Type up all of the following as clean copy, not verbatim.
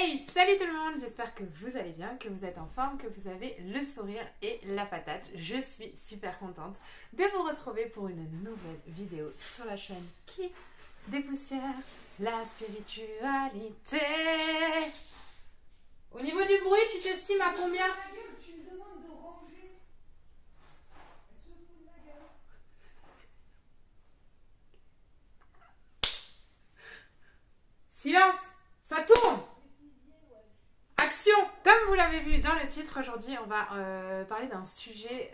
Hey, salut tout le monde, j'espère que vous allez bien, que vous êtes en forme, que vous avez le sourire et la patate. Je suis super contente de vous retrouver pour une nouvelle vidéo sur la chaîne qui dépoussière la spiritualité. Au niveau du bruit, tu t'estimes à combien? Tu me demandes de ranger. Elle se fout de ma gueule. Silence, ça tourne. Action! Comme vous l'avez vu dans le titre, aujourd'hui on va parler d'un sujet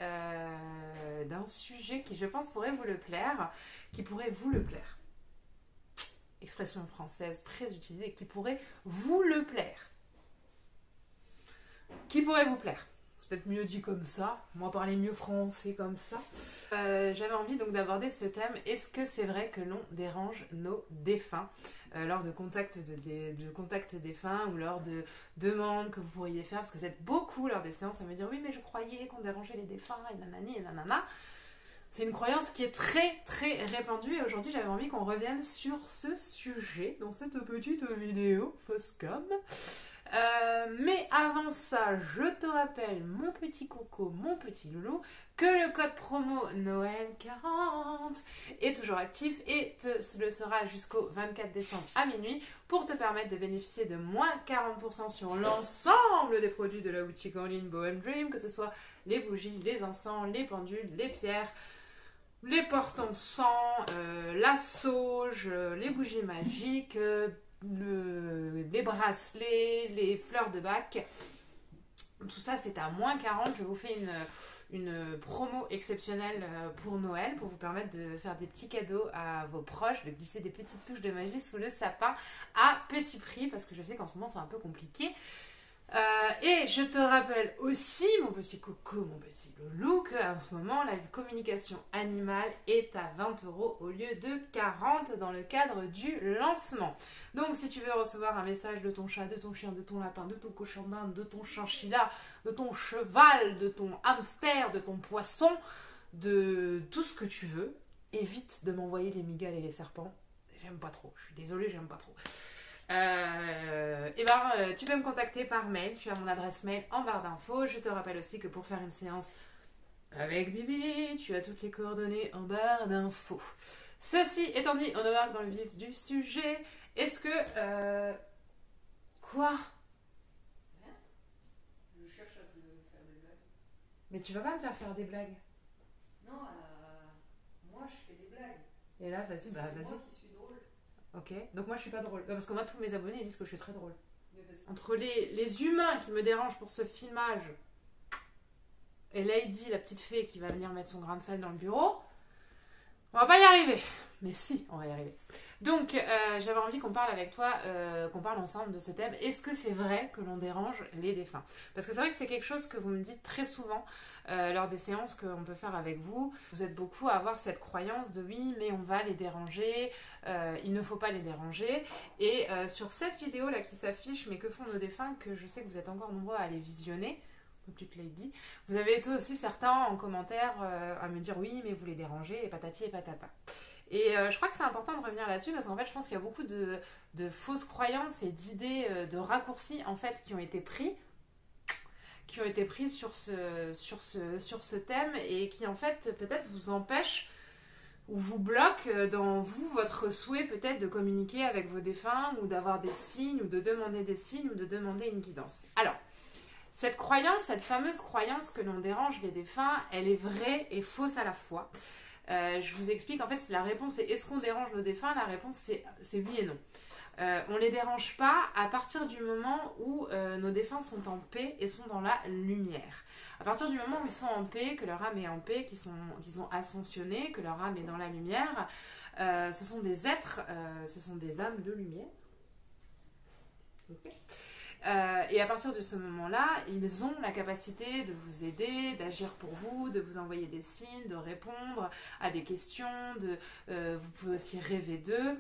qui je pense pourrait vous le plaire, qui pourrait vous le plaire. Expression française très utilisée, qui pourrait vous le plaire. Qui pourrait vous plaire. C'est peut-être mieux dit comme ça, moi parler mieux français comme ça. J'avais envie donc d'aborder ce thème, est-ce que c'est vrai que l'on dérange nos défunts lors de contact défunts ou lors de demandes que vous pourriez faire, parce que vous êtes beaucoup lors des séances à me dire oui mais je croyais qu'on dérangeait les défunts et nanani et nanana. C'est une croyance qui est très très répandue et aujourd'hui j'avais envie qu'on revienne sur ce sujet dans cette petite vidéo fausse com. Mais avant ça, je te rappelle, mon petit coco, mon petit loulou, que le code promo Noël40 est toujours actif et le sera jusqu'au 24 décembre à minuit pour te permettre de bénéficier de moins 40% sur l'ensemble des produits de la boutique en ligne Bohem Dream, que ce soit les bougies, les encens, les pendules, les pierres, les porte-encens, la sauge, les bougies magiques, les bracelets, les fleurs de bac. Tout ça c'est à moins 40. Je vous fais une promo exceptionnelle pour Noël, pour vous permettre de faire des petits cadeaux à vos proches, de glisser des petites touches de magie sous le sapin à petit prix, parce que je sais qu'en ce moment c'est un peu compliqué. Et je te rappelle aussi, mon petit coco, mon petit loulou, qu'en ce moment, la communication animale est à 20 € au lieu de 40 dans le cadre du lancement. Donc, si tu veux recevoir un message de ton chat, de ton chien, de ton lapin, de ton cochon d'Inde, de ton chinchilla, de ton cheval, de ton hamster, de ton poisson, de tout ce que tu veux, évite de m'envoyer les migales et les serpents. J'aime pas trop, je suis désolée, j'aime pas trop. Tu peux me contacter par mail, tu as mon adresse mail en barre d'infos. Je te rappelle aussi que pour faire une séance avec Bibi, tu as toutes les coordonnées en barre d'infos. Ceci étant dit, on embarque dans le vif du sujet. Est-ce que... Quoi? Rien. Je cherche à te faire des blagues. Mais tu vas pas me faire des blagues. Non, moi je fais des blagues. Et là, vas-y, bah C'est vas-y. moi qui suis drôle. Ok, donc moi je suis pas drôle. Parce que moi tous mes abonnés ils disent que je suis très drôle. Mais parce que... Entre les humains qui me dérangent pour ce filmage et Lady, la petite fée qui va venir mettre son grain de sel dans le bureau, on va pas y arriver. Mais si, on va y arriver. Donc j'avais envie qu'on parle avec toi, qu'on parle ensemble de ce thème. Est-ce que c'est vrai que l'on dérange les défunts? Parce que c'est vrai que c'est quelque chose que vous me dites très souvent lors des séances qu'on peut faire avec vous. Vous êtes beaucoup à avoir cette croyance de oui, mais on va les déranger, il ne faut pas les déranger. Et sur cette vidéo là qui s'affiche, mais que font nos défunts, que je sais que vous êtes encore nombreux à aller visionner, petite lady, vous avez été aussi certains en commentaire à me dire oui, mais vous les dérangez, et patati et patata. Et je crois que c'est important de revenir là-dessus parce qu'en fait, je pense qu'il y a beaucoup de fausses croyances et d'idées, de raccourcis en fait qui ont été pris sur ce thème et qui en fait peut-être vous empêchent ou vous bloquent dans votre souhait peut-être de communiquer avec vos défunts ou d'avoir des signes ou de demander des signes ou de demander une guidance. Alors, cette croyance, cette fameuse croyance que l'on dérange les défunts, elle est vraie et fausse à la fois. Je vous explique, en fait, si la réponse est est-ce qu'on dérange nos défunts, la réponse c'est oui et non. On ne les dérange pas à partir du moment où nos défunts sont en paix et sont dans la lumière. À partir du moment où ils sont en paix, que leur âme est en paix, qu'ils ont ascensionné, que leur âme est dans la lumière, ce sont des êtres, ce sont des âmes de lumière. Okay. Et à partir de ce moment-là, ils ont la capacité de vous aider, d'agir pour vous, de vous envoyer des signes, de répondre à des questions, vous pouvez aussi rêver d'eux.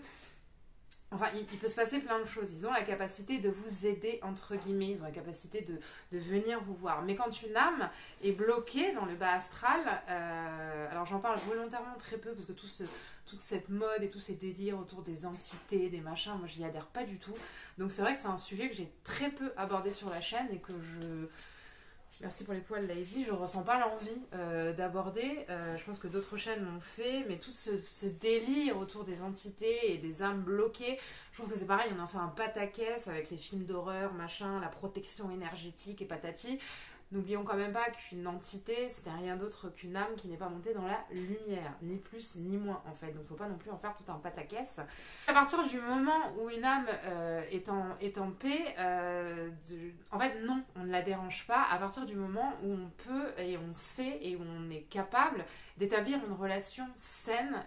Enfin, il peut se passer plein de choses. Ils ont la capacité de vous aider, entre guillemets. Ils ont la capacité de venir vous voir. Mais quand une âme est bloquée dans le bas astral, alors j'en parle volontairement très peu parce que toute cette mode et tous ces délires autour des entités, des machins, moi j'y adhère pas du tout. Donc c'est vrai que c'est un sujet que j'ai très peu abordé sur la chaîne et que je... Merci pour les poils, Lady. Je ressens pas l'envie d'aborder. Je pense que d'autres chaînes l'ont fait, mais tout ce délire autour des entités et des âmes bloquées, je trouve que c'est pareil. On en fait un pataquès avec les films d'horreur, machin, la protection énergétique et patati. N'oublions quand même pas qu'une entité, c'était rien d'autre qu'une âme qui n'est pas montée dans la lumière, ni plus ni moins en fait. Donc faut pas non plus en faire tout un pataquès. À partir du moment où une âme est en paix, en fait non, on ne la dérange pas. À partir du moment où on peut et on sait et où on est capable d'établir une relation saine,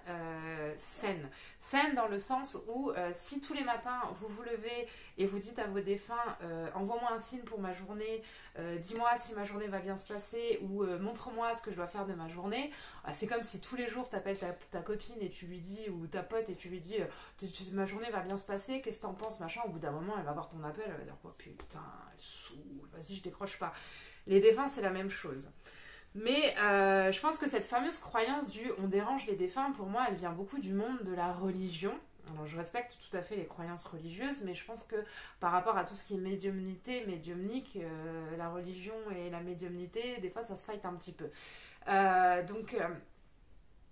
saine dans le sens où si tous les matins vous vous levez et vous dites à vos défunts envoie-moi un signe pour ma journée, dis-moi si ma journée va bien se passer ou montre-moi ce que je dois faire de ma journée, c'est comme si tous les jours tu appelles ta copine et tu lui dis, ou ta pote et tu lui dis ma journée va bien se passer, qu'est-ce que t'en penses, machin. Au bout d'un moment elle va voir ton appel, elle va dire oh, putain elle saoule, vas-y je décroche pas. Les défunts c'est la même chose. Mais je pense que cette fameuse croyance du on dérange les défunts, pour moi, elle vient beaucoup du monde de la religion. Alors je respecte tout à fait les croyances religieuses, mais je pense que par rapport à tout ce qui est médiumnique, la religion et la médiumnité, des fois ça se fight un petit peu.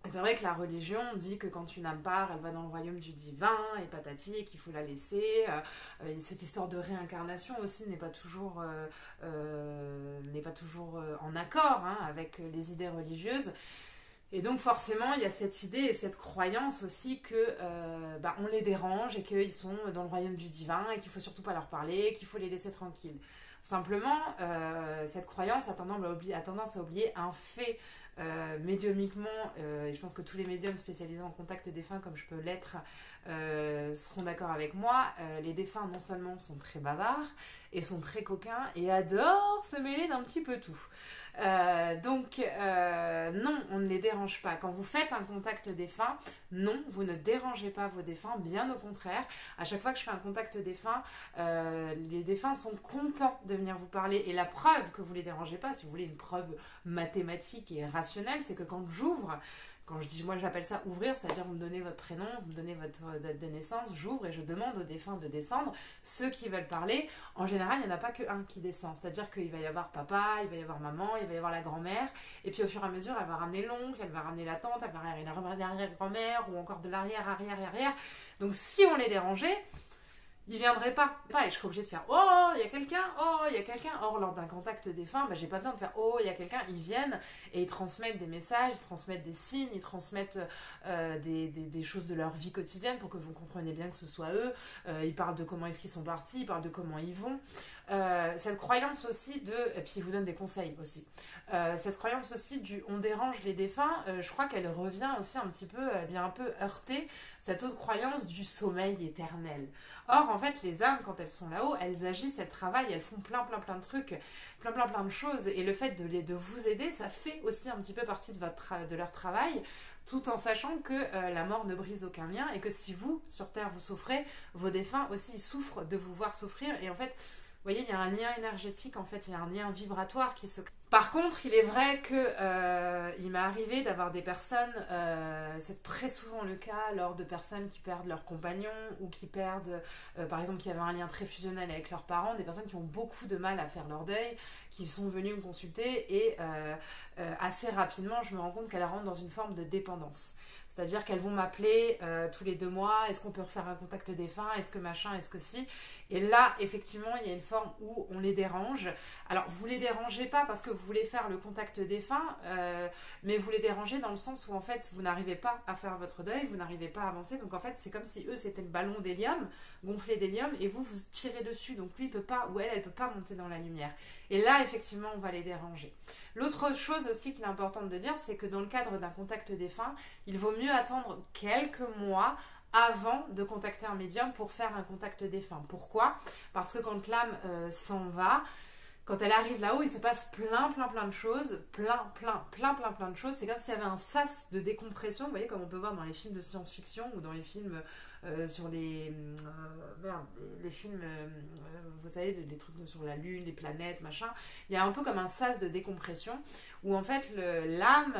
C'est vrai que la religion dit que quand une âme part, elle va dans le royaume du divin et patati, et qu'il faut la laisser. Cette histoire de réincarnation aussi n'est pas toujours en accord avec les idées religieuses. Et donc forcément, il y a cette idée et cette croyance aussi que on les dérange et qu'ils sont dans le royaume du divin et qu'il faut surtout pas leur parler, qu'il faut les laisser tranquilles. Simplement, cette croyance a tendance à oublier un fait. Médiumiquement, et je pense que tous les médiums spécialisés en contact défunt, comme je peux l'être, seront d'accord avec moi. Les défunts, non seulement sont très bavards, et sont très coquins, et adorent se mêler d'un petit peu tout. Non, on ne les dérange pas. Quand vous faites un contact défunt, non, vous ne dérangez pas vos défunts, bien au contraire. À chaque fois que je fais un contact défunt, les défunts sont contents de venir vous parler. Et la preuve que vous ne les dérangez pas, si vous voulez une preuve mathématique et rationnelle, c'est que quand j'ouvre, quand je dis, moi j'appelle ça ouvrir, c'est-à-dire vous me donnez votre prénom, vous me donnez votre date de naissance, j'ouvre et je demande aux défunts de descendre. Ceux qui veulent parler, en général, il n'y en a pas qu'un qui descend. C'est-à-dire qu'il va y avoir papa, il va y avoir maman, il va y avoir la grand-mère. Et puis au fur et à mesure, elle va ramener l'oncle, elle va ramener la tante, elle va ramener l'arrière-grand-mère ou encore de l'arrière-arrière-arrière. Donc si on les dérangeait, ils viendraient pas. Et je serais obligée de faire oh, il y a quelqu'un, oh, il y a quelqu'un. Or, lors d'un contact défunt, j'ai pas besoin de faire oh, il y a quelqu'un. Ils viennent et ils transmettent des messages, ils transmettent des signes, ils transmettent des choses de leur vie quotidienne pour que vous compreniez bien que ce soit eux. Ils parlent de comment est-ce qu'ils sont partis, ils parlent de comment ils vont. Cette croyance aussi et puis ils vous donnent des conseils aussi. Cette croyance aussi du on dérange les défunts, je crois qu'elle revient aussi un petit peu, elle vient un peu heurter cette autre croyance du sommeil éternel. Or, en fait, les âmes, quand elles sont là-haut, elles agissent, elles travaillent, elles font plein de trucs, plein de choses. Et le fait de vous aider, ça fait aussi un petit peu partie de leur travail, tout en sachant que la mort ne brise aucun lien et que si vous, sur Terre, vous souffrez, vos défunts aussi ils souffrent de vous voir souffrir. Et en fait, vous voyez, il y a un lien énergétique, en fait, il y a un lien vibratoire qui se crée. Par contre, il est vrai que il m'est arrivé d'avoir des personnes, c'est très souvent le cas lors de personnes qui perdent leur compagnon ou qui perdent, par exemple, qui avaient un lien très fusionnel avec leurs parents, des personnes qui ont beaucoup de mal à faire leur deuil, qui sont venues me consulter et assez rapidement, je me rends compte qu'elles rentrent dans une forme de dépendance. C'est-à-dire qu'elles vont m'appeler tous les 2 mois, est-ce qu'on peut refaire un contact défunt, est-ce que machin, est-ce que si. Et là, effectivement, il y a une forme où on les dérange. Alors, vous les dérangez pas parce que vous voulez faire le contact défunt, mais vous les dérangez dans le sens où, en fait, vous n'arrivez pas à faire votre deuil, vous n'arrivez pas à avancer. Donc, en fait, c'est comme si eux, c'était le ballon d'hélium, gonflé d'hélium, et vous tirez dessus. Donc, lui, il peut pas, ou elle peut pas monter dans la lumière. Et là, effectivement, on va les déranger. L'autre chose aussi qu'il est important de dire, c'est que dans le cadre d'un contact défunt, il vaut mieux attendre quelques mois avant de contacter un médium pour faire un contact défunt. Pourquoi ? Parce que quand l'âme s'en va, quand elle arrive là-haut, il se passe plein de choses, plein de choses. C'est comme s'il y avait un sas de décompression, vous voyez, comme on peut voir dans les films de science-fiction ou dans les films sur les films, vous savez, les trucs sur la Lune, les planètes, machin. Il y a un peu comme un sas de décompression où en fait l'âme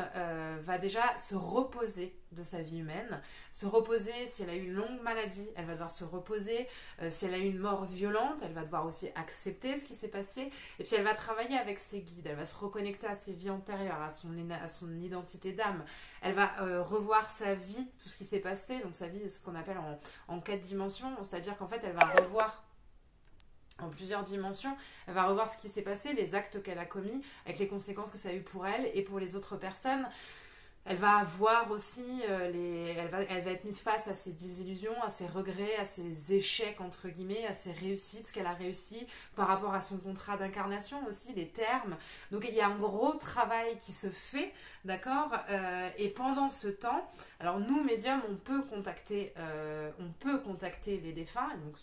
va déjà se reposer de sa vie humaine, se reposer si elle a eu une longue maladie, elle va devoir se reposer, si elle a eu une mort violente, elle va devoir aussi accepter ce qui s'est passé, et puis elle va travailler avec ses guides, elle va se reconnecter à ses vies antérieures, à son identité d'âme, elle va revoir sa vie, tout ce qui s'est passé, donc sa vie c'est ce qu'on appelle en 4 dimensions, c'est-à-dire qu'en fait elle va revoir en plusieurs dimensions, elle va revoir ce qui s'est passé, les actes qu'elle a commis, avec les conséquences que ça a eu pour elle et pour les autres personnes. Elle va voir aussi, elle va être mise face à ses désillusions, à ses regrets, à ses échecs, entre guillemets, à ses réussites, ce qu'elle a réussi par rapport à son contrat d'incarnation aussi, les termes. Donc il y a un gros travail qui se fait, d'accord, et pendant ce temps, alors nous, médiums, on peut contacter les défunts, donc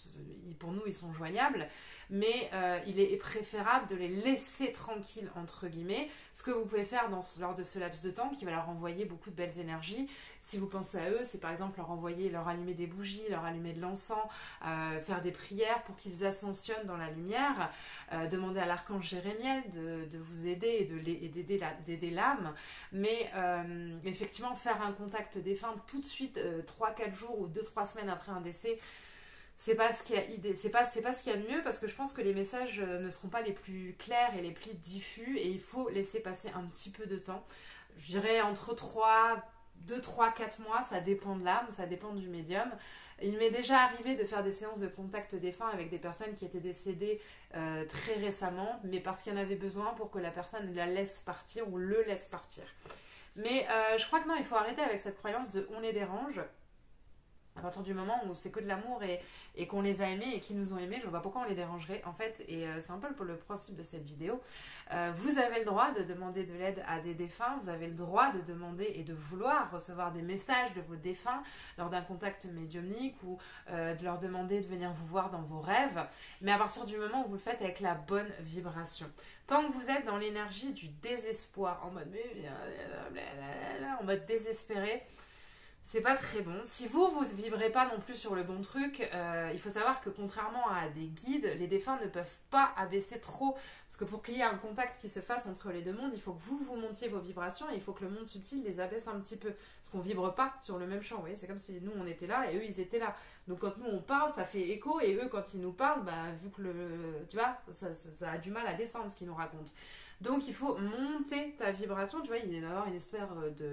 pour nous, ils sont joignables, mais il est préférable de les laisser tranquilles, entre guillemets, ce que vous pouvez faire lors de ce laps de temps qui va leur envoyer beaucoup de belles énergies. Si vous pensez à eux, c'est par exemple leur allumer des bougies, leur allumer de l'encens, faire des prières pour qu'ils ascensionnent dans la lumière, demander à l'archange Jérémiel de vous aider et d'aider l'âme, mais effectivement faire un contact défunt tout de suite 3-4 jours ou 2-3 semaines après un décès, c'est pas ce qu'il y a c'est pas ce qu'il y a de mieux, parce que je pense que les messages ne seront pas les plus clairs et les plus diffus, et il faut laisser passer un petit peu de temps. Je dirais entre 2, 3, 4 mois, ça dépend de l'âme, ça dépend du médium. Il m'est déjà arrivé de faire des séances de contact défunt avec des personnes qui étaient décédées très récemment, mais parce qu'il y en avait besoin pour que la personne la laisse partir ou le laisse partir. Mais je crois que non, il faut arrêter avec cette croyance de on les dérange. À partir du moment où c'est que de l'amour et qu'on les a aimés et qu'ils nous ont aimés, je ne vois pas pourquoi on les dérangerait en fait, et c'est un peu le principe de cette vidéo. Vous avez le droit de demander de l'aide à des défunts, vous avez le droit de demander et de vouloir recevoir des messages de vos défunts lors d'un contact médiumnique, ou de leur demander de venir vous voir dans vos rêves, mais à partir du moment où vous le faites avec la bonne vibration. Tant que vous êtes dans l'énergie du désespoir, en mode désespéré, c'est pas très bon. Si vous vibrez pas non plus sur le bon truc, il faut savoir que contrairement à des guides, les défunts ne peuvent pas abaisser trop. Parce que pour qu'il y ait un contact qui se fasse entre les deux mondes, il faut que vous montiez vos vibrations et il faut que le monde subtil les abaisse un petit peu. Parce qu'on vibre pas sur le même champ, vous voyez, c'est comme si nous on était là et eux ils étaient là. Donc quand nous on parle, ça fait écho, et eux quand ils nous parlent, vu que tu vois, ça a du mal à descendre ce qu'ils nous racontent. Donc il faut monter ta vibration, tu vois, il va y avoir une espèce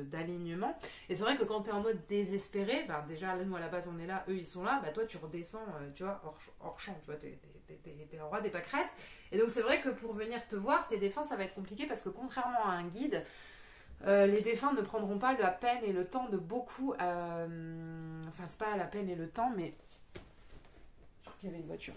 d'alignement. Et c'est vrai que quand tu es en mode désespéré, déjà nous à la base on est là, eux ils sont là, toi tu redescends, tu vois, hors champ, tu vois, t'es au roi des pâquerettes. Et donc c'est vrai que pour venir te voir, tes défunts ça va être compliqué, parce que contrairement à un guide, les défunts ne prendront pas la peine et le temps de beaucoup, enfin c'est pas la peine et le temps, mais je crois qu'il y avait une voiture,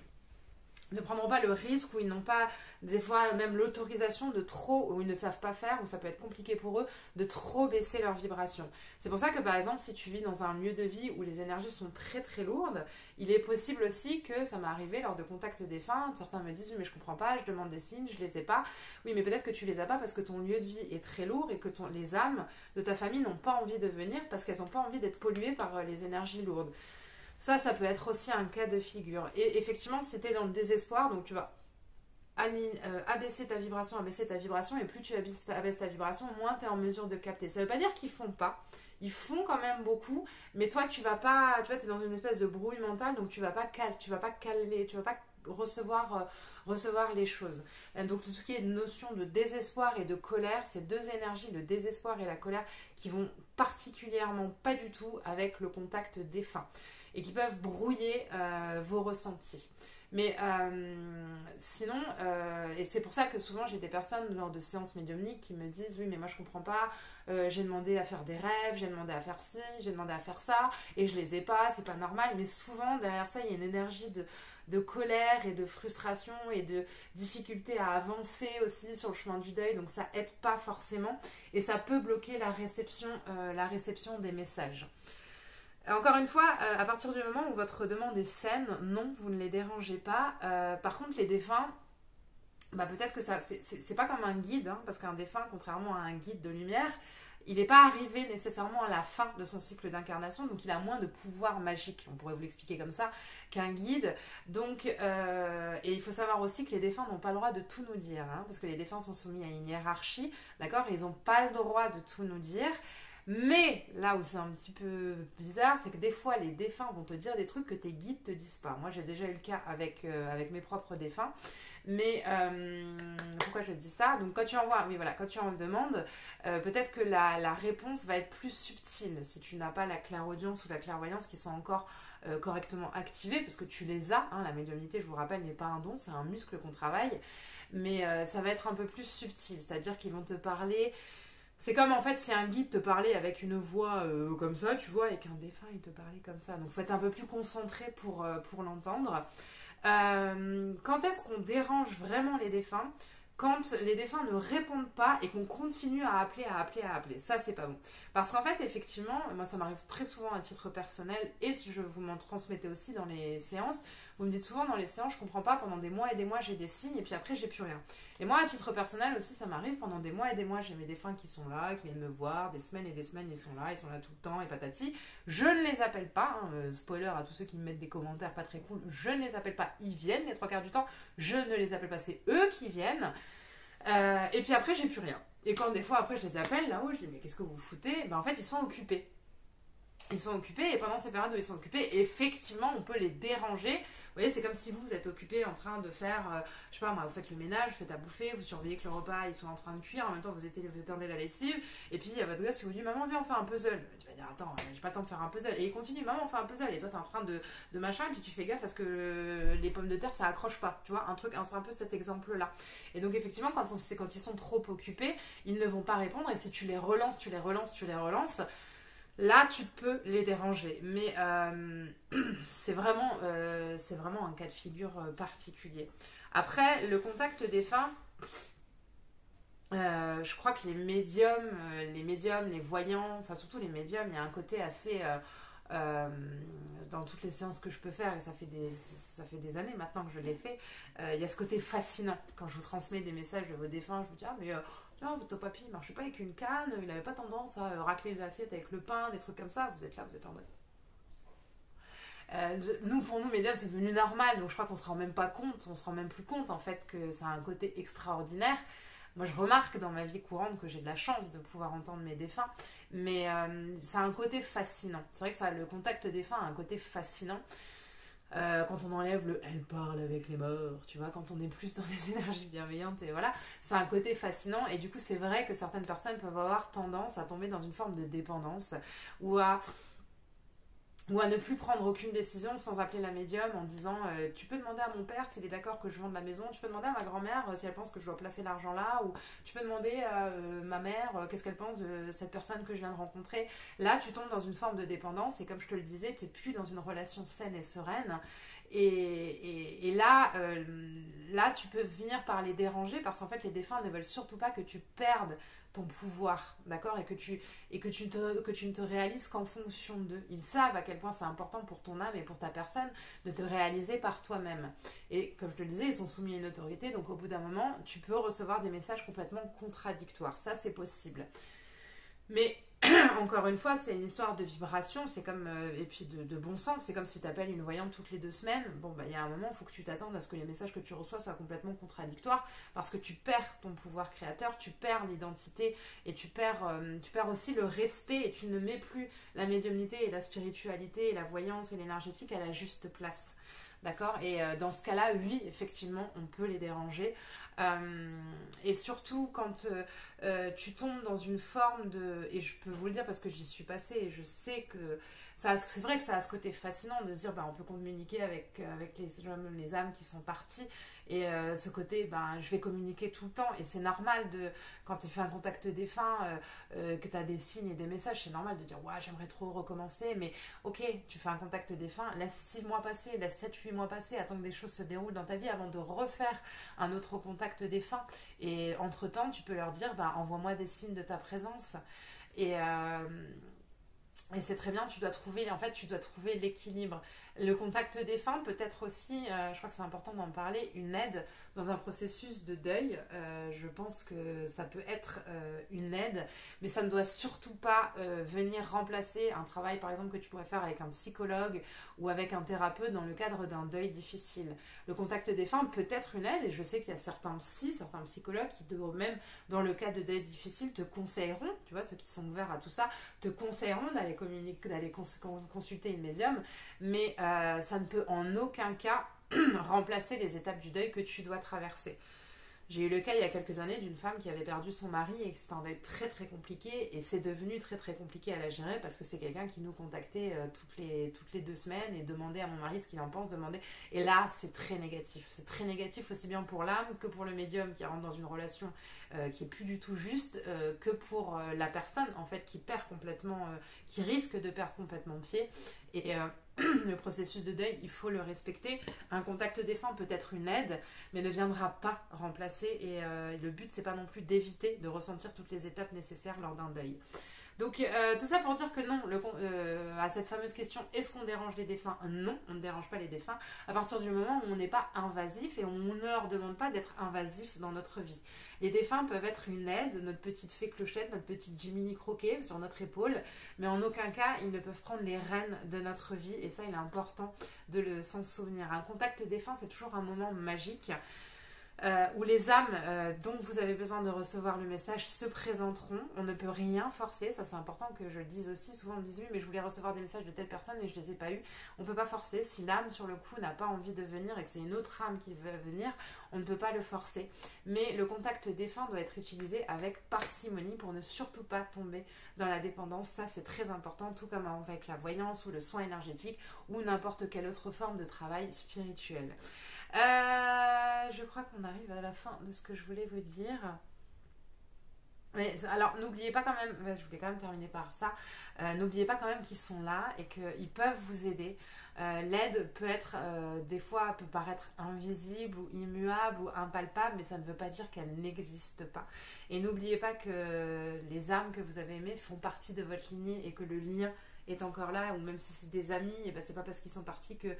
ne prendront pas le risque, ou ils n'ont pas des fois même l'autorisation de trop, ou ils ne savent pas faire, ou ça peut être compliqué pour eux de trop baisser leur vibration. C'est pour ça que par exemple si tu vis dans un lieu de vie où les énergies sont très très lourdes, il est possible aussi que, ça m'est arrivé lors de contacts défunts, certains me disent oui mais je comprends pas, je demande des signes, je les ai pas. Oui mais peut-être que tu les as pas parce que ton lieu de vie est très lourd et que les âmes de ta famille n'ont pas envie de venir parce qu'elles n'ont pas envie d'être polluées par les énergies lourdes. Ça peut être aussi un cas de figure. Et effectivement, si t'es dans le désespoir, donc tu vas abaisser ta vibration, et plus tu abaisses ta vibration, moins tu es en mesure de capter. Ça veut pas dire qu'ils font pas. Ils font quand même beaucoup, mais toi, tu vas pas, tu vois, t'es dans une espèce de brouille mentale, donc tu vas pas recevoir les choses. Donc tout ce qui est notion de désespoir et de colère, ces deux énergies, le désespoir et la colère, qui vont particulièrement pas du tout avec le contact défunt, et qui peuvent brouiller vos ressentis. Mais sinon, et c'est pour ça que souvent j'ai des personnes lors de séances médiumniques qui me disent oui mais moi je comprends pas, j'ai demandé à faire des rêves, j'ai demandé à faire ci, j'ai demandé à faire ça, et je les ai pas, c'est pas normal. Mais souvent derrière ça il y a une énergie de colère et de frustration et de difficulté à avancer aussi sur le chemin du deuil, donc ça aide pas forcément, et ça peut bloquer la réception des messages. Encore une fois, à partir du moment où votre demande est saine, non, vous ne les dérangez pas. Par contre, les défunts, bah peut-être que ça, c'est pas comme un guide, hein, parce qu'un défunt, contrairement à un guide de lumière, il n'est pas arrivé nécessairement à la fin de son cycle d'incarnation, donc il a moins de pouvoir magique, on pourrait vous l'expliquer comme ça, qu'un guide. Donc, et il faut savoir aussi que les défunts n'ont pas le droit de tout nous dire, hein, parce que les défunts sont soumis à une hiérarchie, d'accord? Ils n'ont pas le droit de tout nous dire. Mais là où c'est un petit peu bizarre, c'est que des fois les défunts vont te dire des trucs que tes guides te disent pas. Moi j'ai déjà eu le cas avec mes propres défunts. Mais pourquoi je dis ça? Donc quand tu envoies, oui voilà, quand tu en demandes, peut-être que la réponse va être plus subtile si tu n'as pas la clairaudience ou la clairvoyance qui sont encore correctement activées, parce que tu les as, hein, la médiumnité, je vous rappelle, n'est pas un don, c'est un muscle qu'on travaille, mais ça va être un peu plus subtil, c'est-à-dire qu'ils vont te parler. C'est comme en fait si un guide te parlait avec une voix comme ça, tu vois, et qu'un défunt il te parlait comme ça. Donc il faut être un peu plus concentré pour l'entendre. Quand est-ce qu'on dérange vraiment les défunts? Quand les défunts ne répondent pas et qu'on continue à appeler, à appeler, à appeler. Ça, c'est pas bon. Parce qu'en fait, effectivement, moi, ça m'arrive très souvent à titre personnel et si je vous m'en transmettais aussi dans les séances, vous me dites souvent dans les séances, je comprends pas, pendant des mois et des mois, j'ai des signes et puis après, j'ai plus rien. Et moi, à titre personnel aussi, ça m'arrive pendant des mois et des mois, j'ai mes défunts qui sont là, qui viennent me voir, des semaines et des semaines, ils sont là tout le temps et patati. Je ne les appelle pas, hein, spoiler à tous ceux qui me mettent des commentaires pas très cool, je ne les appelle pas, ils viennent les trois quarts du temps, je ne les appelle pas, c'est eux qui viennent. Et puis après, j'ai plus rien. Et quand des fois après je les appelle là-haut, je dis mais qu'est-ce que vous foutez? Ben en fait, ils sont occupés. Ils sont occupés et pendant ces périodes où ils sont occupés, effectivement, on peut les déranger. Vous voyez, c'est comme si vous êtes occupé en train de faire, je sais pas moi, vous faites le ménage, vous faites à bouffer, vous surveillez que le repas, ils sont en train de cuire, en même temps vous étendez la lessive, et puis il y a votre gosse qui vous dit, maman, viens, on fait un puzzle. Tu vas dire, attends, j'ai pas le temps de faire un puzzle. Et il continue, maman, on fait un puzzle. Et toi, t'es en train de machin, et puis tu fais gaffe parce que les pommes de terre, ça accroche pas. Tu vois, c'est un peu cet exemple-là. Et donc, effectivement, quand ils sont trop occupés, ils ne vont pas répondre, et si tu les relances, là, tu peux les déranger. Mais c'est vraiment un cas de figure particulier. Après, le contact défunt, je crois que les médiums, les voyants, enfin surtout les médiums, il y a un côté assez... dans toutes les séances que je peux faire, et ça fait des années maintenant que je l'ai fait, il y a ce côté fascinant. Quand je vous transmets des messages de vos défunts, je vous dis, ah mais... tiens, votre papy, il marchait pas avec une canne, il n'avait pas tendance à racler l'assiette avec le pain, des trucs comme ça. Vous êtes là, vous êtes en mode. Pour nous, médiums, c'est devenu normal, donc je crois qu'on se rend même pas compte, on se rend même plus compte en fait que ça a un côté extraordinaire. Moi, je remarque dans ma vie courante que j'ai de la chance de pouvoir entendre mes défunts, mais ça a un côté fascinant. C'est vrai que le contact défunt a un côté fascinant. Quand on enlève le elle parle avec les morts, tu vois, quand on est plus dans des énergies bienveillantes, et voilà, c'est un côté fascinant. Et du coup, c'est vrai que certaines personnes peuvent avoir tendance à tomber dans une forme de dépendance ou à ne plus prendre aucune décision sans appeler la médium en disant tu peux demander à mon père s'il est d'accord que je vende la maison, tu peux demander à ma grand-mère si elle pense que je dois placer l'argent là, ou tu peux demander à ma mère qu'est-ce qu'elle pense de cette personne que je viens de rencontrer. Là, tu tombes dans une forme de dépendance et comme je te le disais, tu n'es plus dans une relation saine et sereine. Et là, tu peux venir par les déranger parce qu'en fait, les défunts ne veulent surtout pas que tu perdes ton pouvoir, d'accord, et que tu ne te réalises qu'en fonction d'eux. Ils savent à quel point c'est important pour ton âme et pour ta personne de te réaliser par toi-même. Et comme je te le disais, ils sont soumis à une autorité, donc au bout d'un moment, tu peux recevoir des messages complètement contradictoires. Ça, c'est possible. Mais encore une fois, c'est une histoire de vibration, c'est comme, et puis de bon sens, c'est comme si tu appelles une voyante toutes les 2 semaines. Bon, bah, il y a un moment, il faut que tu t'attendes à ce que les messages que tu reçois soient complètement contradictoires, parce que tu perds ton pouvoir créateur, tu perds l'identité, et tu perds aussi le respect, et tu ne mets plus la médiumnité et la spiritualité et la voyance et l'énergétique à la juste place. D'accord? Et dans ce cas-là, oui, effectivement, on peut les déranger. Et surtout quand tu tombes dans une forme de... Et je peux vous le dire parce que j'y suis passée et je sais que c'est vrai que ça a ce côté fascinant de se dire on peut communiquer avec les âmes qui sont parties. Et ce côté, je vais communiquer tout le temps. Et c'est normal, quand tu fais un contact défunt, que tu as des signes et des messages, c'est normal de dire ouais, j'aimerais trop recommencer. Mais ok, tu fais un contact défunt, laisse 6 mois passer, laisse 7-8 mois passer, attends que des choses se déroulent dans ta vie avant de refaire un autre contact défunt. Et entre-temps, tu peux leur dire envoie-moi des signes de ta présence. Et c'est très bien, tu dois trouver l'équilibre. Le contact défunt peut être aussi, je crois que c'est important d'en parler, une aide dans un processus de deuil. Je pense que ça peut être une aide, mais ça ne doit surtout pas venir remplacer un travail, par exemple, que tu pourrais faire avec un psychologue ou avec un thérapeute dans le cadre d'un deuil difficile. Le contact défunt peut être une aide, et je sais qu'il y a certains psychologues qui, même dans le cas de deuil difficile, te conseilleront, tu vois, ceux qui sont ouverts à tout ça, te conseilleront d'aller consulter une médium, mais ça ne peut en aucun cas remplacer les étapes du deuil que tu dois traverser. J'ai eu le cas il y a quelques années d'une femme qui avait perdu son mari et que c'était un deuil très très compliqué, et c'est devenu très très compliqué à la gérer parce que c'est quelqu'un qui nous contactait toutes les 2 semaines et demandait à mon mari ce qu'il en pense, et là c'est très négatif aussi bien pour l'âme que pour le médium qui rentre dans une relation qui est plus du tout juste, que pour la personne en fait qui perd complètement, qui risque de perdre complètement pied. Et le processus de deuil, il faut le respecter. Un contact défunt peut être une aide, mais ne viendra pas remplacer. Et le but, c'est pas non plus d'éviter de ressentir toutes les étapes nécessaires lors d'un deuil. Donc tout ça pour dire que non, à cette fameuse question, est-ce qu'on dérange les défunts? Non, on ne dérange pas les défunts à partir du moment où on n'est pas invasif et on ne leur demande pas d'être invasif dans notre vie. Les défunts peuvent être une aide, notre petite fée clochette, notre petite Jiminy Croquet sur notre épaule, mais en aucun cas ils ne peuvent prendre les rênes de notre vie, et ça il est important de s'en souvenir. Un contact défunt, c'est toujours un moment magique. Où les âmes dont vous avez besoin de recevoir le message se présenteront. On ne peut rien forcer, ça c'est important que je le dise aussi. Souvent on me dit oui mais je voulais recevoir des messages de telle personne mais je ne les ai pas eus. On ne peut pas forcer. Si l'âme sur le coup n'a pas envie de venir et que c'est une autre âme qui veut venir, on ne peut pas le forcer. Mais le contact défunt doit être utilisé avec parcimonie pour ne surtout pas tomber dans la dépendance. Ça c'est très important, tout comme avec la voyance ou le soin énergétique ou n'importe quelle autre forme de travail spirituel. Je crois qu'on arrive à la fin de ce que je voulais vous dire. Mais alors n'oubliez pas quand même, je voulais quand même terminer par ça, n'oubliez pas quand même qu'ils sont là et qu'ils peuvent vous aider. L'aide peut être, des fois, peut paraître invisible ou immuable ou impalpable, mais ça ne veut pas dire qu'elle n'existe pas. Et n'oubliez pas que les âmes que vous avez aimées font partie de votre lignée et que le lien est encore là, ou même si c'est des amis, et ben c'est pas parce qu'ils sont partis que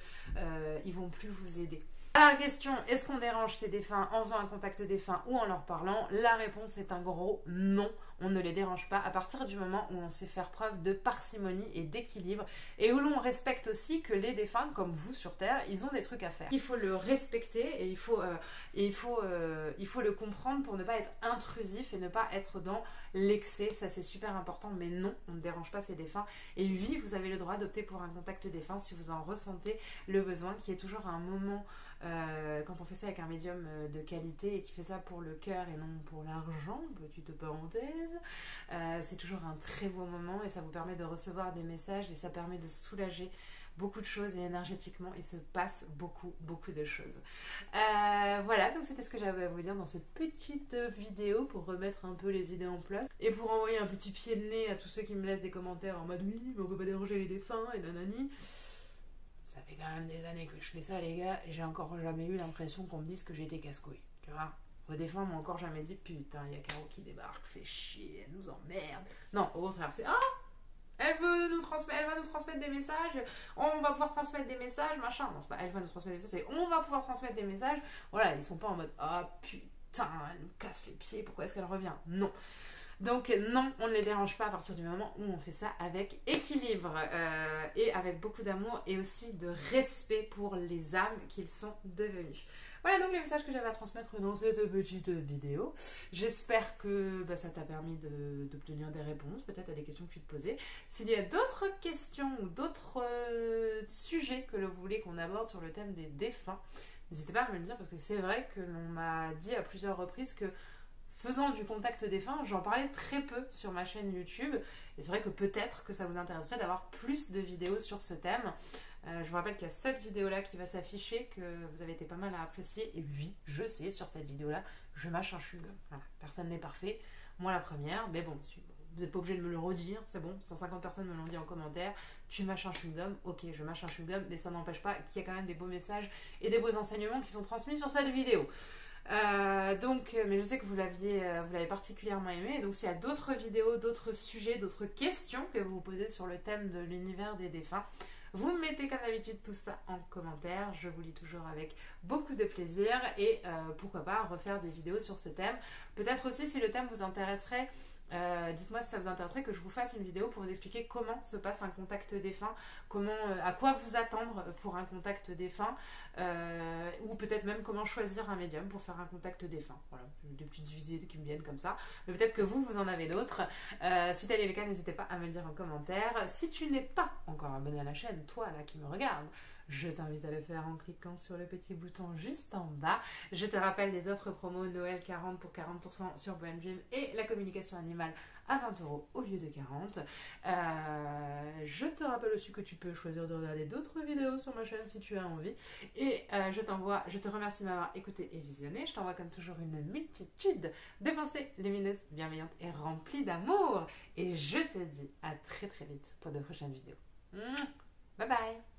ils vont plus vous aider. Alors, la question, est-ce qu'on dérange ces défunts en faisant un contact défunt ou en leur parlant? La réponse est un gros non, on ne les dérange pas à partir du moment où on sait faire preuve de parcimonie et d'équilibre, et où l'on respecte aussi que les défunts, comme vous sur Terre, ils ont des trucs à faire. Il faut le respecter et il faut le comprendre pour ne pas être intrusif et ne pas être dans l'excès, ça c'est super important. Mais non, on ne dérange pas ces défunts, et oui, vous avez le droit d'opter pour un contact défunt si vous en ressentez le besoin, qui est toujours un moment, quand on fait ça avec un médium de qualité et qui fait ça pour le cœur et non pour l'argent, petite parenthèse, c'est toujours un très beau moment, et ça vous permet de recevoir des messages et ça permet de soulager beaucoup de choses, et énergétiquement il se passe beaucoup de choses. Voilà, donc c'était ce que j'avais à vous dire dans cette petite vidéo pour remettre un peu les idées en place et pour envoyer un petit pied de nez à tous ceux qui me laissent des commentaires en mode oui mais on peut pas déranger les défunts et nanani. Ça fait quand même des années que je fais ça les gars, et j'ai encore jamais eu l'impression qu'on me dise que j'ai été casse-couille, tu vois. Vos défunts m'ont encore jamais dit putain il y a Caro qui débarque, fait chier, elle nous emmerde. Non, au contraire c'est elle va nous transmettre des messages, on va pouvoir transmettre des messages, machin. Non, c'est pas elle va nous transmettre des messages, c'est on va pouvoir transmettre des messages. Voilà, ils sont pas en mode putain, elle nous casse les pieds, pourquoi est-ce qu'elle revient? Non. Donc non, on ne les dérange pas à partir du moment où on fait ça avec équilibre et avec beaucoup d'amour et aussi de respect pour les âmes qu'ils sont devenus. Voilà donc les messages que j'avais à transmettre dans cette petite vidéo. J'espère que ça t'a permis d'obtenir des réponses, peut-être à des questions que tu te posais. S'il y a d'autres questions ou d'autres sujets que vous voulez qu'on aborde sur le thème des défunts, n'hésitez pas à me le dire, parce que c'est vrai que l'on m'a dit à plusieurs reprises que faisant du contact défunt, j'en parlais très peu sur ma chaîne YouTube, et c'est vrai que peut-être que ça vous intéresserait d'avoir plus de vidéos sur ce thème. Je vous rappelle qu'il y a cette vidéo-là qui va s'afficher, que vous avez été pas mal à apprécier, et oui, je sais, sur cette vidéo-là, je mâche un chewing-gum. Voilà, personne n'est parfait, moi la première, mais bon, vous n'êtes pas obligé de me le redire, c'est bon, 150 personnes me l'ont dit en commentaire, tu mâches un chewing-gum, ok, je mâche un chewing-gum, mais ça n'empêche pas qu'il y a quand même des beaux messages et des beaux enseignements qui sont transmis sur cette vidéo. Mais je sais que vous l'avez particulièrement aimé. Donc s'il y a d'autres vidéos, d'autres sujets, d'autres questions que vous vous posez sur le thème de l'univers des défunts, vous me mettez comme d'habitude tout ça en commentaire. Je vous lis toujours avec beaucoup de plaisir et pourquoi pas refaire des vidéos sur ce thème. Peut-être aussi si le thème vous intéresserait. Dites-moi si ça vous intéresserait que je vous fasse une vidéo pour vous expliquer comment se passe un contact défunt, à quoi vous attendre pour un contact défunt, ou peut-être même comment choisir un médium pour faire un contact défunt. Voilà, des petites idées qui me viennent comme ça. Mais peut-être que vous en avez d'autres. Si tel est le cas, n'hésitez pas à me le dire en commentaire. Si tu n'es pas encore abonné à la chaîne, toi là qui me regarde, je t'invite à le faire en cliquant sur le petit bouton juste en bas. Je te rappelle les offres promo Noël 40 pour 40% sur Brain Dream et la communication animale à 20 € au lieu de 40. Je te rappelle aussi que tu peux choisir de regarder d'autres vidéos sur ma chaîne si tu as envie. Et je te remercie de m'avoir écouté et visionné. Je t'envoie comme toujours une multitude de pensées lumineuses, bienveillantes et remplies d'amour. Et je te dis à très très vite pour de prochaines vidéos. Bye bye!